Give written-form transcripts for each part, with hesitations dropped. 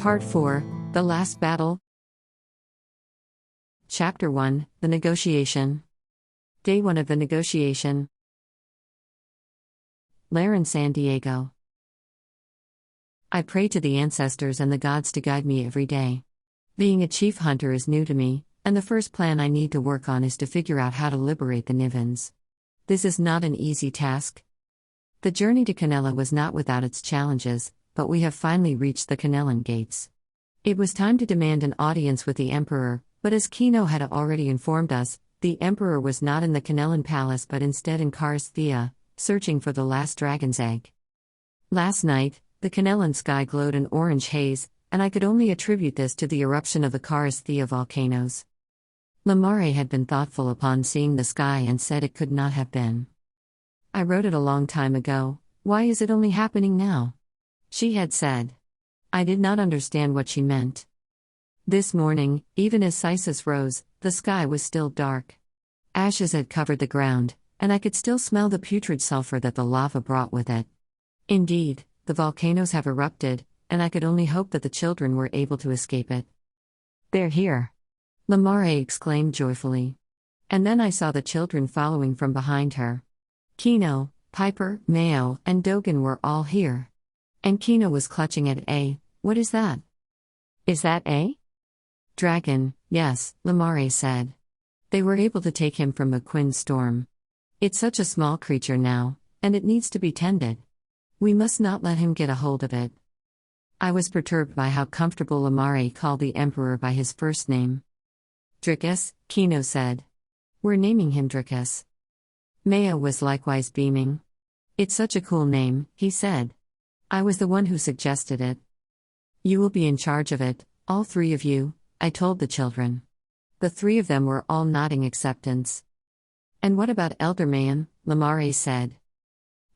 Part 4, The Last Battle. Chapter 1, The Negotiation. Day 1 of the negotiation. Lair, San Diego. I pray to the ancestors and the gods to guide me every day. Being a chief hunter is new to me, and the first plan I need to work on is to figure out how to liberate the Nivens. This is not an easy task. The journey to Kanelan was not without its challenges, but we have finally reached the Kanelan gates. It was time to demand an audience with the Emperor, but as Kino had already informed us, the Emperor was not in the Kanelan Palace but instead in Thea, searching for the last dragon's egg. Last night, the Kanelan sky glowed in orange haze, and I could only attribute this to the eruption of the Thea volcanoes. Lamare had been thoughtful upon seeing the sky and said it could not have been. I wrote it a long time ago, why is it only happening now? She had said. I did not understand what she meant. This morning, even as Sisus rose, the sky was still dark. Ashes had covered the ground, and I could still smell the putrid sulfur that the lava brought with it. Indeed, the volcanoes have erupted, and I could only hope that the children were able to escape it. They're here! Lamare exclaimed joyfully. And then I saw the children following from behind her. Kino, Pyper, Mayo, and Dogen were all here. And Kino was clutching at A. What is that? Is that A? Dragon, yes, Lamare said. They were able to take him from McQuinn's storm. It's such a small creature now, and it needs to be tended. We must not let him get a hold of it. I was perturbed by how comfortable Lamare called the Emperor by his first name. Dricus, Kino said. We're naming him Dricus. Mayo was likewise beaming. It's such a cool name, he said. I was the one who suggested it. You will be in charge of it, all three of you, I told the children. The three of them were all nodding acceptance. And what about Elder Mayan? Lamare said.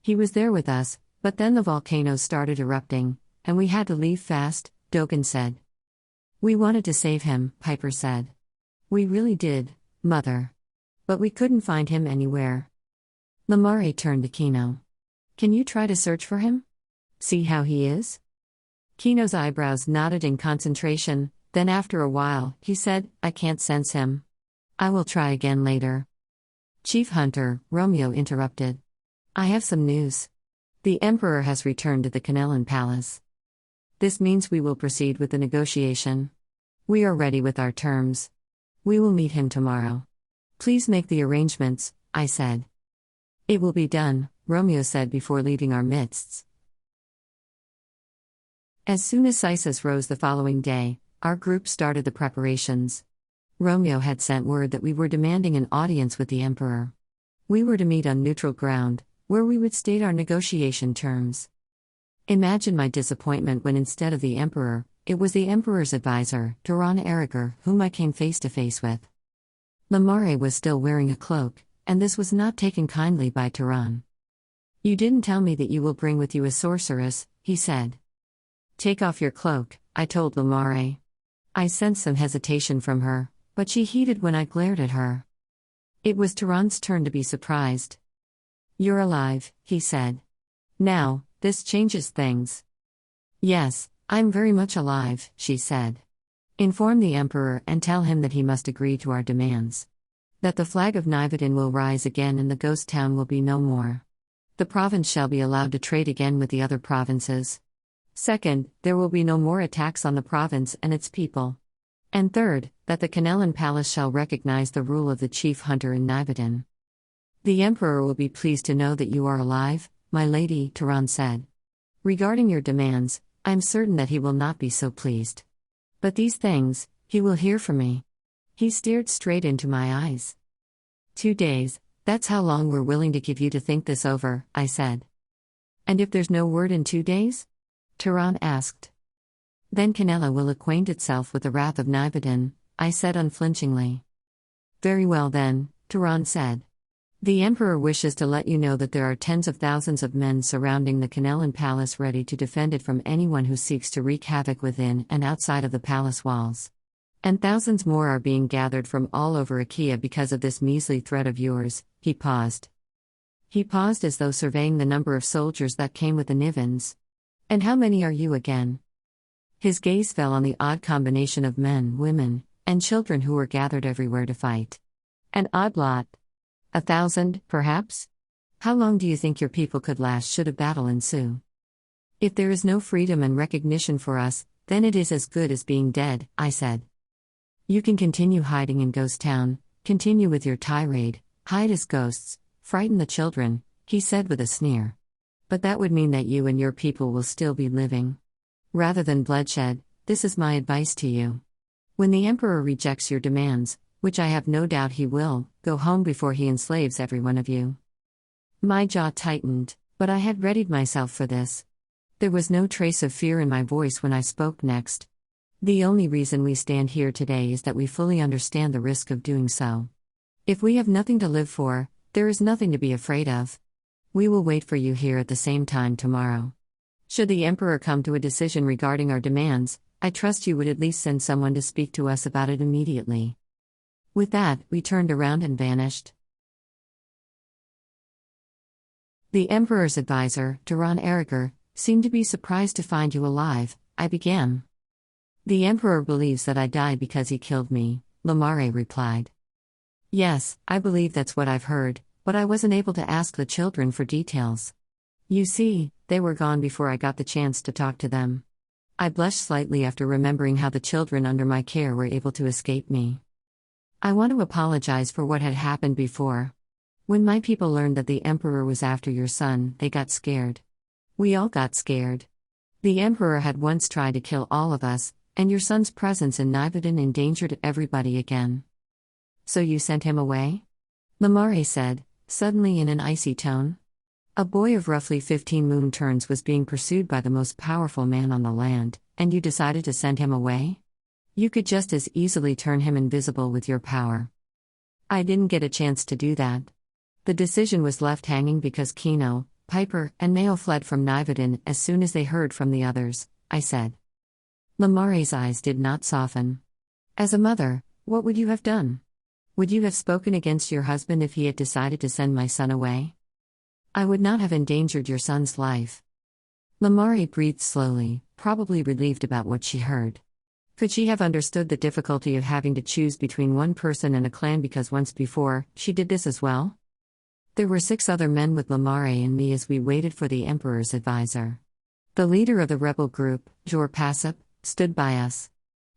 He was there with us, but then the volcanoes started erupting, and we had to leave fast, Dogen said. We wanted to save him, Pyper said. We really did, Mother. But we couldn't find him anywhere. Lamare turned to Kino. Can you try to search for him? See how he is? Kino's eyebrows nodded in concentration, then after a while, he said, I can't sense him. I will try again later. Chief Hunter, Romeo interrupted. I have some news. The Emperor has returned to the Kanelan Palace. This means we will proceed with the negotiation. We are ready with our terms. We will meet him tomorrow. Please make the arrangements, I said. It will be done, Romeo said before leaving our midst. As soon as Sisus rose the following day, our group started the preparations. Romeo had sent word that we were demanding an audience with the Emperor. We were to meet on neutral ground, where we would state our negotiation terms. Imagine my disappointment when instead of the Emperor, it was the Emperor's advisor, Turan Aragor, whom I came face to face with. Lamare was still wearing a cloak, and this was not taken kindly by Turan. You didn't tell me that you will bring with you a sorceress, he said. Take off your cloak, I told Lamare. I sensed some hesitation from her, but she heeded when I glared at her. It was Turan's turn to be surprised. You're alive, he said. Now, this changes things. Yes, I'm very much alive, she said. Inform the Emperor and tell him that he must agree to our demands. That the flag of Nivedin will rise again and the ghost town will be no more. The province shall be allowed to trade again with the other provinces. Second, there will be no more attacks on the province and its people. And third, that the Kanelan Palace shall recognize the rule of the chief hunter in Nivedin. The Emperor will be pleased to know that you are alive, my lady, Turan said. Regarding your demands, I'm certain that he will not be so pleased. But these things, he will hear from me. He stared straight into my eyes. 2 days, that's how long we're willing to give you to think this over, I said. And if there's no word in 2 days? Turan asked. Then Kanelan will acquaint itself with the wrath of Nivedin, I said unflinchingly. Very well then, Turan said. The Emperor wishes to let you know that there are tens of thousands of men surrounding the Kanelan Palace ready to defend it from anyone who seeks to wreak havoc within and outside of the palace walls. And thousands more are being gathered from all over Akea because of this measly threat of yours. He paused. He paused as though surveying the number of soldiers that came with the Nivens. And how many are you again? His gaze fell on the odd combination of men, women, and children who were gathered everywhere to fight. An odd lot. 1,000, perhaps? How long do you think your people could last should a battle ensue? If there is no freedom and recognition for us, then it is as good as being dead, I said. You can continue hiding in Ghost Town, continue with your tirade, hide as ghosts, frighten the children, he said with a sneer. But that would mean that you and your people will still be living. Rather than bloodshed, this is my advice to you. When the Emperor rejects your demands, which I have no doubt he will, go home before he enslaves every one of you. My jaw tightened, but I had readied myself for this. There was no trace of fear in my voice when I spoke next. The only reason we stand here today is that we fully understand the risk of doing so. If we have nothing to live for, there is nothing to be afraid of. We will wait for you here at the same time tomorrow. Should the Emperor come to a decision regarding our demands, I trust you would at least send someone to speak to us about it immediately. With that, we turned around and vanished. The Emperor's advisor, Taran Eriger, seemed to be surprised to find you alive, I began. The Emperor believes that I died because he killed me, Lamare replied. Yes, I believe that's what I've heard, but I wasn't able to ask the children for details. You see, they were gone before I got the chance to talk to them. I blushed slightly after remembering how the children under my care were able to escape me. I want to apologize for what had happened before. When my people learned that the Emperor was after your son, they got scared. We all got scared. The Emperor had once tried to kill all of us, and your son's presence in Nivedon endangered everybody again. So you sent him away? Lamare said, suddenly in an icy tone. A boy of roughly 15 moon turns was being pursued by the most powerful man on the land, and you decided to send him away? You could just as easily turn him invisible with your power. I didn't get a chance to do that. The decision was left hanging because Kino, Pyper, and Mayo fled from Nivedon as soon as they heard from the others, I said. Lamare's eyes did not soften. As a mother, what would you have done? Would you have spoken against your husband if he had decided to send my son away? I would not have endangered your son's life. Lamare breathed slowly, probably relieved about what she heard. Could she have understood the difficulty of having to choose between one person and a clan because once before, she did this as well? There were 6 other men with Lamare and me as we waited for the Emperor's advisor. The leader of the rebel group, Jor Pasap, stood by us.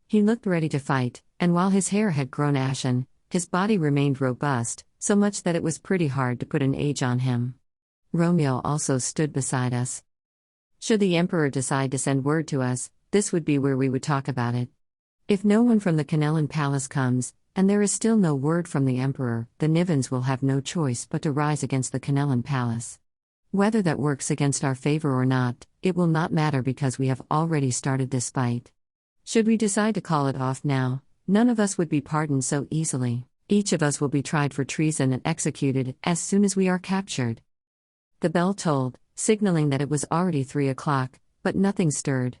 He looked ready to fight, and while his hair had grown ashen, his body remained robust, so much that it was pretty hard to put an age on him. Romeo also stood beside us. Should the Emperor decide to send word to us, this would be where we would talk about it. If no one from the Kanelan Palace comes, and there is still no word from the Emperor, the Nivens will have no choice but to rise against the Kanelan Palace. Whether that works against our favor or not, it will not matter because we have already started this fight. Should we decide to call it off now, none of us would be pardoned so easily. Each of us will be tried for treason and executed as soon as we are captured. The bell tolled, signaling that it was already 3 o'clock, but nothing stirred.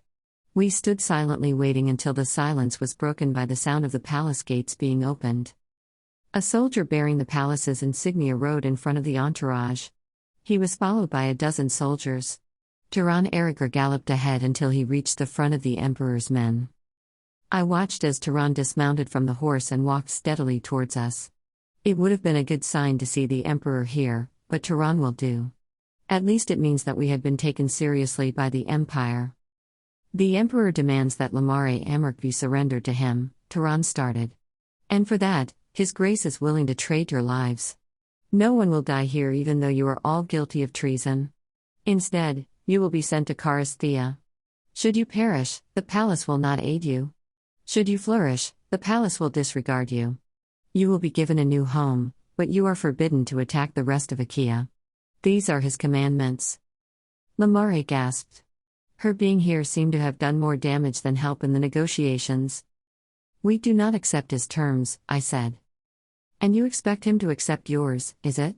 We stood silently waiting until the silence was broken by the sound of the palace gates being opened. A soldier bearing the palace's insignia rode in front of the entourage. He was followed by 12 soldiers. Taran Eriger galloped ahead until he reached the front of the Emperor's men. I watched as Taran dismounted from the horse and walked steadily towards us. It would have been a good sign to see the Emperor here, but Taran will do. At least it means that we had been taken seriously by the Empire. The Emperor demands that Lamare Amark be surrendered to him, Taran started. And for that, His Grace is willing to trade your lives. No one will die here even though you are all guilty of treason. Instead, you will be sent to Karasthea. Should you perish, the palace will not aid you. Should you flourish, the palace will disregard you. You will be given a new home, but you are forbidden to attack the rest of Akea. These are his commandments. Lamare gasped. Her being here seemed to have done more damage than help in the negotiations. We do not accept his terms, I said. And you expect him to accept yours, is it?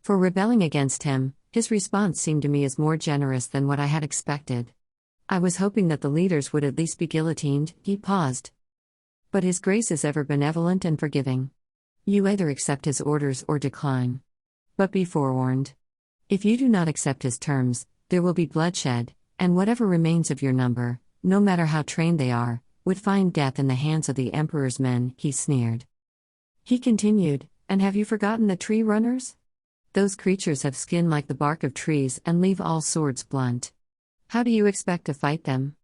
For rebelling against him, his response seemed to me as more generous than what I had expected. I was hoping that the leaders would at least be guillotined. He paused. But His Grace is ever benevolent and forgiving. You either accept his orders or decline. But be forewarned. If you do not accept his terms, there will be bloodshed, and whatever remains of your number, no matter how trained they are, would find death in the hands of the Emperor's men, he sneered. He continued, and have you forgotten the tree runners? Those creatures have skin like the bark of trees and leave all swords blunt. How do you expect to fight them?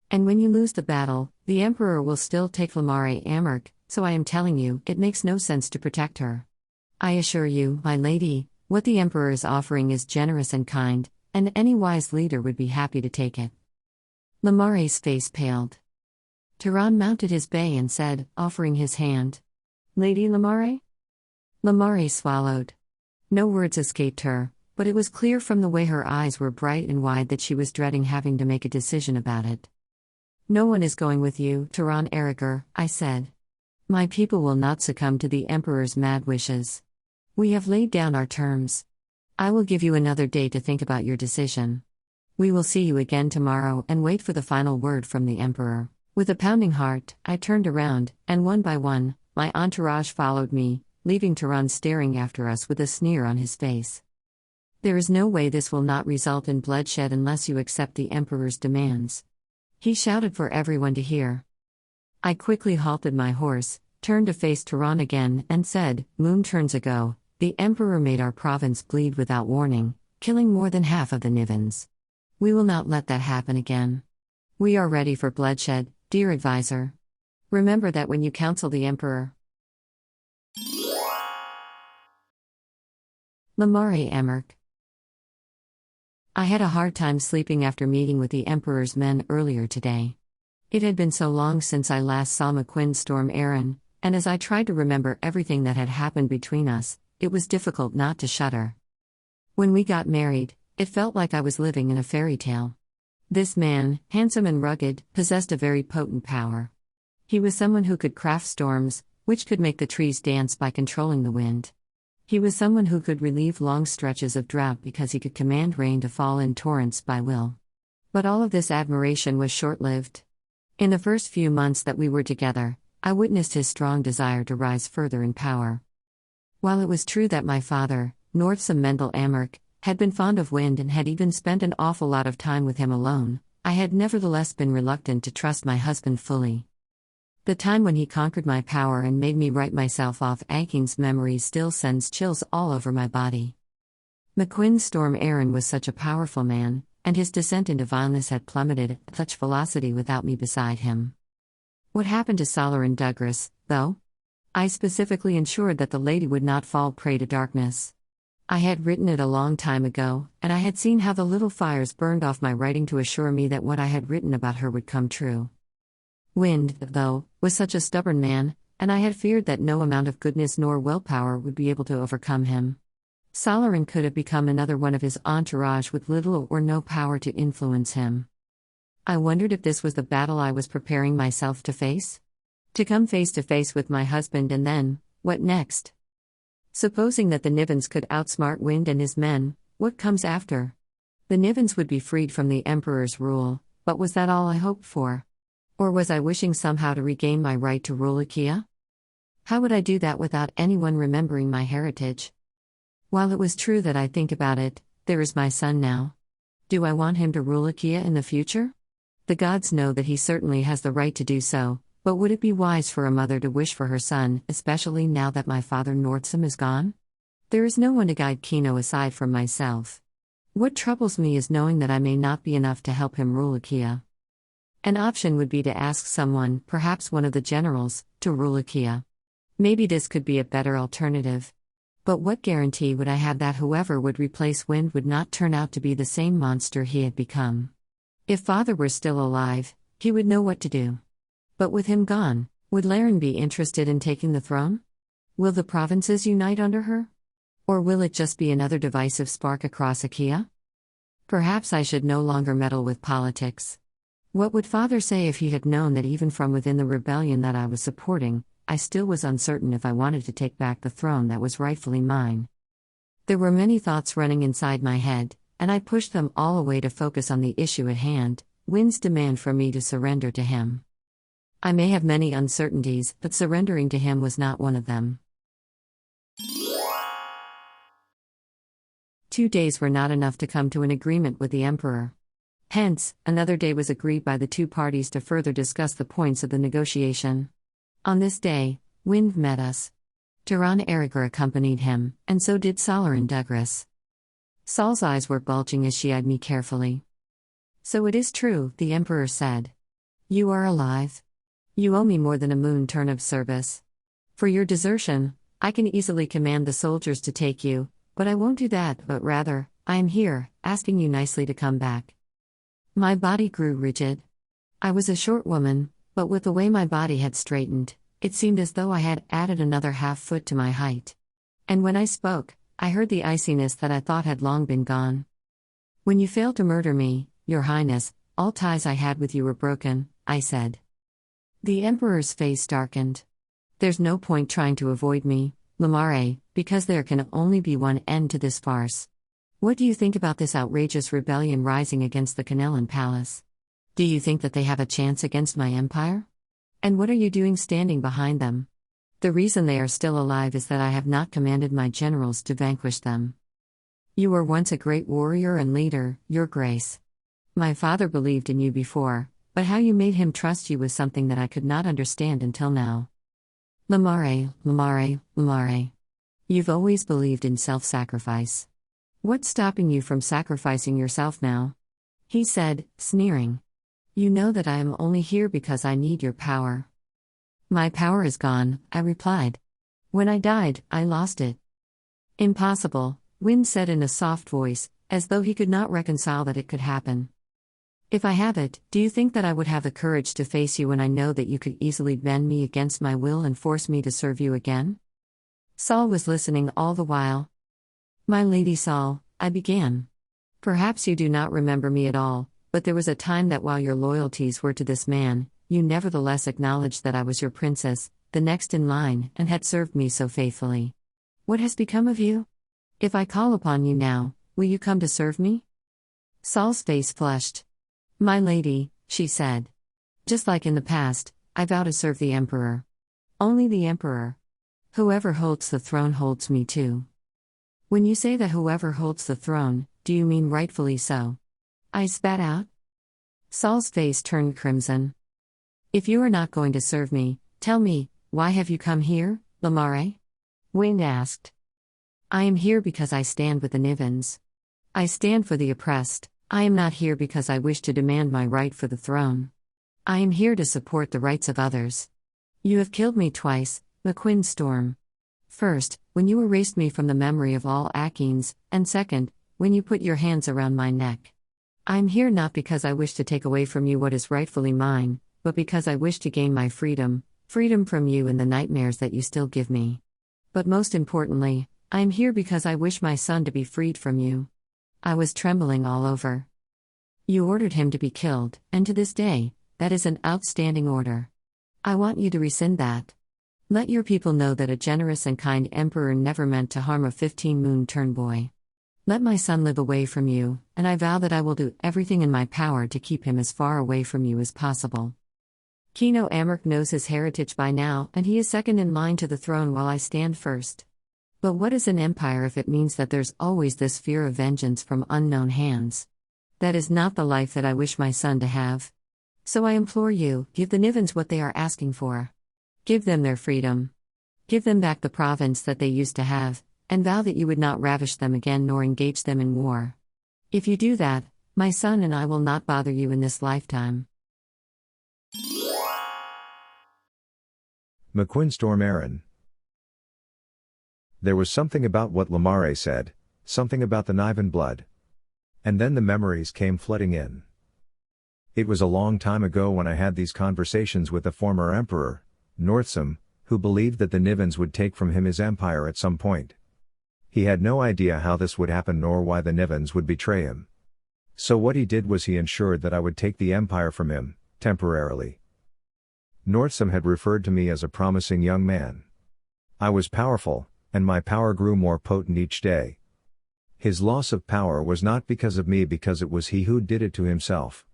And when you lose the battle, the Emperor will still take Kino Amark, so I am telling you, it makes no sense to protect her. I assure you, my lady, what the Emperor is offering is generous and kind, and any wise leader would be happy to take it. Lamare's face paled. Turan mounted his bay and said, offering his hand, Lady Lamare? Lamare swallowed. No words escaped her, but it was clear from the way her eyes were bright and wide that she was dreading having to make a decision about it. No one is going with you, Turan Aragar, I said. My people will not succumb to the Emperor's mad wishes. We have laid down our terms. I will give you another day to think about your decision. We will see you again tomorrow and wait for the final word from the Emperor. With a pounding heart, I turned around, and one by one, my entourage followed me, leaving Turan staring after us with a sneer on his face. There is no way this will not result in bloodshed unless you accept the Emperor's demands. He shouted for everyone to hear. I quickly halted my horse, turned to face Turan again, and said, Moon turns ago, the Emperor made our province bleed without warning, killing more than half of the Nivens. We will not let that happen again. We are ready for bloodshed, dear advisor. Remember that when you counsel the Emperor. Lamare Amark. I had a hard time sleeping after meeting with the Emperor's men earlier today. It had been so long since I last saw McQuinn storm Aaron, and as I tried to remember everything that had happened between us, it was difficult not to shudder. When we got married, it felt like I was living in a fairy tale. This man, handsome and rugged, possessed a very potent power. He was someone who could craft storms, which could make the trees dance by controlling the wind. He was someone who could relieve long stretches of drought because he could command rain to fall in torrents by will. But all of this admiration was short-lived. In the first few months that we were together, I witnessed his strong desire to rise further in power. While it was true that my father, Northsam Mendel Amark, had been fond of wind and had even spent an awful lot of time with him alone, I had nevertheless been reluctant to trust my husband fully. The time when he conquered my power and made me write myself off Aking's memory still sends chills all over my body. McQuinn's storm Aaron was such a powerful man, and his descent into vileness had plummeted at such velocity without me beside him. What happened to Solarin Douglas, though? I specifically ensured that the lady would not fall prey to darkness. I had written it a long time ago, and I had seen how the little fires burned off my writing to assure me that what I had written about her would come true. Wind, though, was such a stubborn man, and I had feared that no amount of goodness nor willpower would be able to overcome him. Solarin could have become another one of his entourage with little or no power to influence him. I wondered if this was the battle I was preparing myself to face? To come face to face with my husband, and then, what next? Supposing that the Nivens could outsmart Wind and his men, what comes after? The Nivens would be freed from the Emperor's rule, but was that all I hoped for? Or was I wishing somehow to regain my right to rule Akea? How would I do that without anyone remembering my heritage? While it was true that I think about it, there is my son now. Do I want him to rule Akea in the future? The gods know that he certainly has the right to do so, but would it be wise for a mother to wish for her son, especially now that my father Northsam is gone? There is no one to guide Kino aside from myself. What troubles me is knowing that I may not be enough to help him rule Akea. An option would be to ask someone, perhaps one of the generals, to rule Akea. Maybe this could be a better alternative. But what guarantee would I have that whoever would replace Wind would not turn out to be the same monster he had become? If father were still alive, he would know what to do. But with him gone, would Laren be interested in taking the throne? Will the provinces unite under her? Or will it just be another divisive spark across Akea? Perhaps I should no longer meddle with politics. What would father say if he had known that even from within the rebellion that I was supporting, I still was uncertain if I wanted to take back the throne that was rightfully mine? There were many thoughts running inside my head, and I pushed them all away to focus on the issue at hand, Wind's demand for me to surrender to him. I may have many uncertainties, but surrendering to him was not one of them. 2 days were not enough to come to an agreement with the Emperor. Hence, another day was agreed by the two parties to further discuss the points of the negotiation. On this day, Wind met us. Duran Erriger accompanied him, and so did Salar and Douglas. Saul's eyes were bulging as she eyed me carefully. "So it is true," the Emperor said. "You are alive. You owe me more than a moon turn of service. For your desertion, I can easily command the soldiers to take you, but I won't do that, but rather, I am here, asking you nicely to come back." My body grew rigid. I was a short woman, but with the way my body had straightened, it seemed as though I had added another half-foot to my height. And when I spoke, I heard the iciness that I thought had long been gone. "When you failed to murder me, Your Highness, all ties I had with you were broken," I said. The Emperor's face darkened. "There's no point trying to avoid me, Lamare, because there can only be one end to this farce. What do you think about this outrageous rebellion rising against the Kanelan Palace? Do you think that they have a chance against my empire? And what are you doing standing behind them? The reason they are still alive is that I have not commanded my generals to vanquish them. You were once a great warrior and leader, Your Grace. My father believed in you before, but how you made him trust you was something that I could not understand until now. Lamare, Lamare, Lamare. You've always believed in self-sacrifice. What's stopping you from sacrificing yourself now?" He said, sneering. "You know that I am only here because I need your power." "My power is gone," I replied. "When I died, I lost it." "Impossible," Wind said in a soft voice, as though he could not reconcile that it could happen. "If I have it, do you think that I would have the courage to face you when I know that you could easily bend me against my will and force me to serve you again?" Saul was listening all the while. "My Lady Saul," I began. "Perhaps you do not remember me at all, but there was a time that while your loyalties were to this man, you nevertheless acknowledged that I was your princess, the next in line, and had served me so faithfully. What has become of you? If I call upon you now, will you come to serve me?" Saul's face flushed. "My lady," she said. "Just like in the past, I vow to serve the Emperor. Only the Emperor. Whoever holds the throne holds me too." "When you say that whoever holds the throne, do you mean rightfully so?" I spat out. Saul's face turned crimson. "If you are not going to serve me, tell me, why have you come here, Lamare?" Wind asked. "I am here because I stand with the Nivens. I stand for the oppressed. I am not here because I wish to demand my right for the throne. I am here to support the rights of others. You have killed me twice, McQuinn Storm. First, when you erased me from the memory of all Akeans, and second, when you put your hands around my neck. I am here not because I wish to take away from you what is rightfully mine, but because I wish to gain my freedom from you and the nightmares that you still give me. But most importantly, I am here because I wish my son to be freed from you." I was trembling all over. "You ordered him to be killed, and to this day, that is an outstanding order. I want you to rescind that. Let your people know that a generous and kind emperor never meant to harm a 15-moon turn boy. Let my son live away from you, and I vow that I will do everything in my power to keep him as far away from you as possible." Kino Amark knows his heritage by now, and he is second in line to the throne while I stand first. But what is an empire if it means that there's always this fear of vengeance from unknown hands? That is not the life that I wish my son to have. So I implore you, give the Nivens what they are asking for. Give them their freedom. Give them back the province that they used to have, and vow that you would not ravish them again nor engage them in war. If you do that, my son and I will not bother you in this lifetime." McQuinn Storm Aaron. There was something about what Lamare said, something about the Niven blood. And then the memories came flooding in. It was a long time ago when I had these conversations with the former emperor, Northsam, who believed that the Nivens would take from him his empire at some point. He had no idea how this would happen nor why the Nivens would betray him. So what he did was he ensured that I would take the empire from him, temporarily. Northsam had referred to me as a promising young man. I was powerful, and my power grew more potent each day. His loss of power was not because of me, because it was he who did it to himself.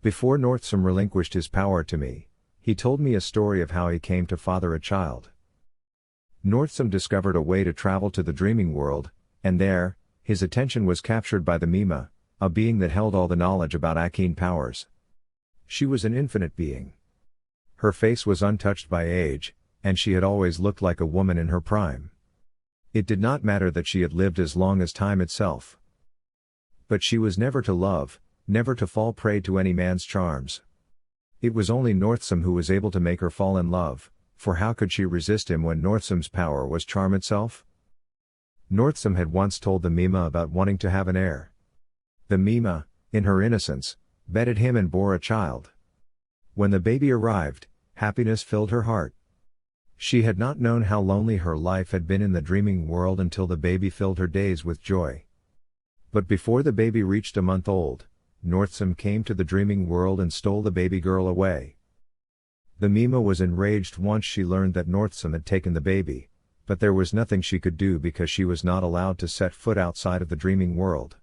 Before Northsam relinquished his power to me, he told me a story of how he came to father a child. Northsam discovered a way to travel to the dreaming world, and there, his attention was captured by the Mima, a being that held all the knowledge about Akene powers. She was an infinite being. Her face was untouched by age, and she had always looked like a woman in her prime. It did not matter that she had lived as long as time itself. But she was never to love, never to fall prey to any man's charms. It was only Northsam who was able to make her fall in love, for how could she resist him when Northsam's power was charm itself? Northsam had once told the Mima about wanting to have an heir. The Mima, in her innocence, bedded him and bore a child. When the baby arrived, happiness filled her heart. She had not known how lonely her life had been in the dreaming world until the baby filled her days with joy. But before the baby reached a month old, Northsam came to the dreaming world and stole the baby girl away. The Mima was enraged once she learned that Northsam had taken the baby, but there was nothing she could do because she was not allowed to set foot outside of the dreaming world.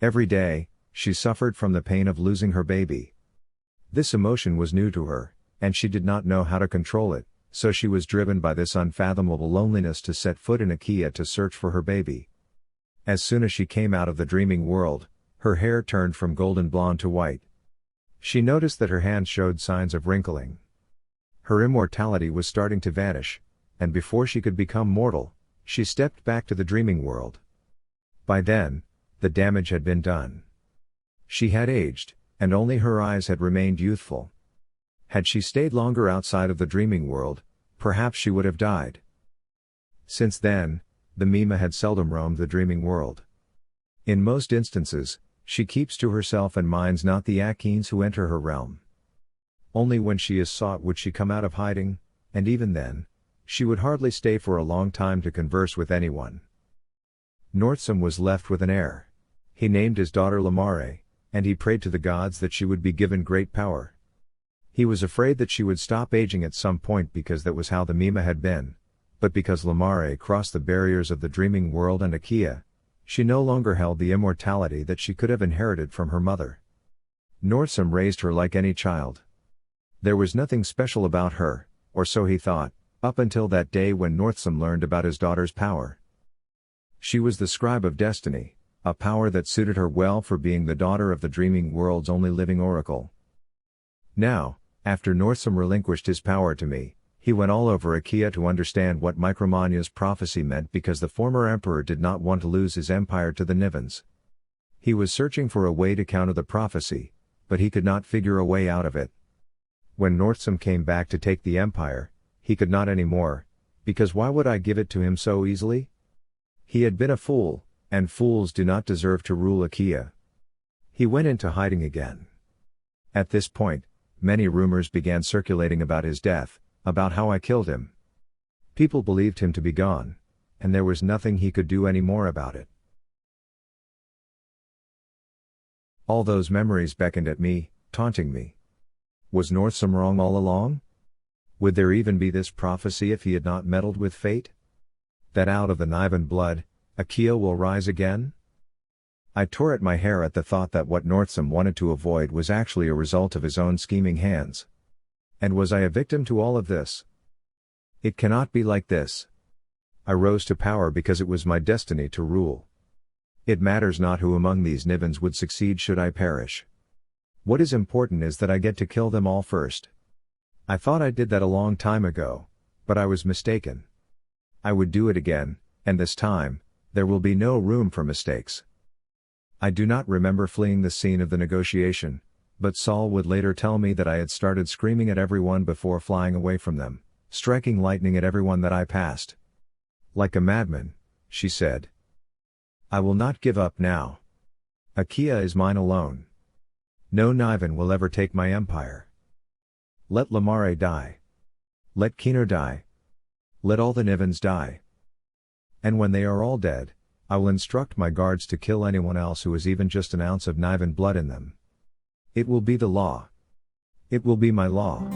Every day, she suffered from the pain of losing her baby. This emotion was new to her, and she did not know how to control it, so she was driven by this unfathomable loneliness to set foot in Akea to search for her baby. As soon as she came out of the dreaming world, her hair turned from golden blonde to white. She noticed that her hands showed signs of wrinkling. Her immortality was starting to vanish, and before she could become mortal, she stepped back to the dreaming world. By then, the damage had been done. She had aged, and only her eyes had remained youthful. Had she stayed longer outside of the dreaming world, perhaps she would have died. Since then, the Mima had seldom roamed the dreaming world. In most instances, she keeps to herself and minds not the Akenes who enter her realm. Only when she is sought would she come out of hiding, and even then, she would hardly stay for a long time to converse with anyone. Northsam was left with an heir. He named his daughter Lamare, and he prayed to the gods that she would be given great power. He was afraid that she would stop aging at some point because that was how the Mima had been, but because Lamare crossed the barriers of the dreaming world and Akea, she no longer held the immortality that she could have inherited from her mother. Northsam raised her like any child. There was nothing special about her, or so he thought, up until that day when Northsam learned about his daughter's power. She was the scribe of destiny, a power that suited her well for being the daughter of the dreaming world's only living oracle. Now, after Northsam relinquished his power to me, he went all over Akea to understand what Micromanya's prophecy meant because the former emperor did not want to lose his empire to the Nivens. He was searching for a way to counter the prophecy, but he could not figure a way out of it. When Northsam came back to take the empire, he could not anymore, because why would I give it to him so easily? He had been a fool, and fools do not deserve to rule Akea. He went into hiding again. At this point, many rumors began circulating about his death, about how I killed him. People believed him to be gone, and there was nothing he could do any more about it. All those memories beckoned at me, taunting me. Was Northsam wrong all along? Would there even be this prophecy if he had not meddled with fate? That out of the Niven blood, Akea will rise again? I tore at my hair at the thought that what Northsam wanted to avoid was actually a result of his own scheming hands. And was I a victim to all of this? It cannot be like this. I rose to power because it was my destiny to rule. It matters not who among these Nivens would succeed should I perish. What is important is that I get to kill them all first. I thought I did that a long time ago, but I was mistaken. I would do it again, and this time, there will be no room for mistakes. I do not remember fleeing the scene of the negotiation, but Saul would later tell me that I had started screaming at everyone before flying away from them, striking lightning at everyone that I passed. Like a madman, she said. I will not give up now. Akea is mine alone. No Niven will ever take my empire. Let Lamare die. Let Kino die. Let all the Nivens die. And when they are all dead, I will instruct my guards to kill anyone else who has even just an ounce of Niven blood in them. It will be the law. It will be my law.